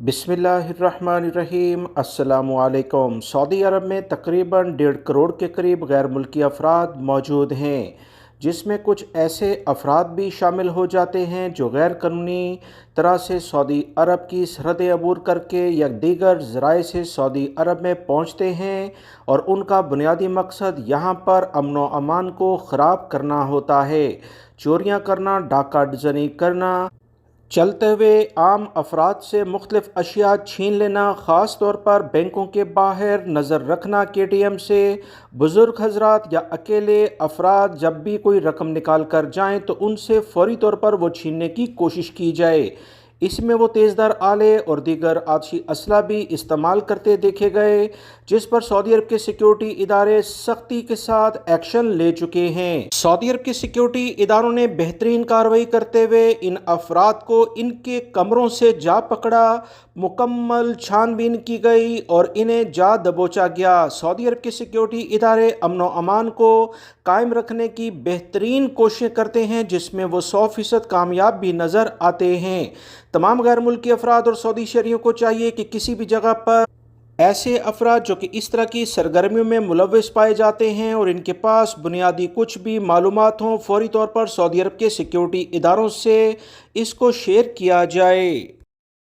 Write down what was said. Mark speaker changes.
Speaker 1: बिस्मिल्लाहिर्रहमानिर्रहीम। अस्सलामुअलैकुम। सऊदी अरब में तकरीबन 1.5 करोड़ के करीब गैर मुल्की अफराद मौजूद हैं, जिसमें कुछ ऐसे अफराद भी शामिल हो जाते हैं जो गैर कानूनी तरह से सऊदी अरब की सरहदें अबूर करके या दीगर ज़राए से सऊदी अरब में पहुंचते हैं, और उनका बुनियादी मकसद यहाँ पर अमन व अमान को ख़राब करना होता है। चोरियाँ करना, डाका डजनी करना, चलते हुए आम अफराद से मुख्तलिफ अशिया छीन लेना, ख़ास तौर पर बैंकों के बाहर नज़र रखना के ATM से, बुज़ुर्ग हजरात या अकेले अफराद जब भी कोई रकम निकाल कर जाएँ तो उनसे फ़ौरी तौर पर वो छीनने की कोशिश की जाए। इसमें वो तेज़दार आले और दीगर आतिशी असला भी इस्तेमाल करते देखे गए, जिस पर सऊदी अरब के सिक्योरिटी इदारे सख्ती के साथ एक्शन ले चुके हैं। सऊदी अरब के सिक्योरिटी इदारों ने बेहतरीन कार्रवाई करते हुए इन अफराद को इनके कमरों से जा पकड़ा, मुकम्मल छानबीन की गई और इन्हें जा दबोचा गया। सऊदी अरब के सिक्योरिटी इदारे अमन व अमान को कायम रखने की बेहतरीन कोशिश करते हैं, जिसमें वो 100% कामयाब भी नज़र आते हैं। तमाम गैर मुल्की अफराद और सऊदी शहरियों को चाहिए कि किसी भी जगह पर ऐसे अफराद जो कि इस तरह की सरगर्मियों में मुलव्वस पाए जाते हैं और इनके पास बुनियादी कुछ भी मालूमात हों, फौरी तौर पर सऊदी अरब के सिक्योरिटी इदारों से इसको शेयर किया जाए।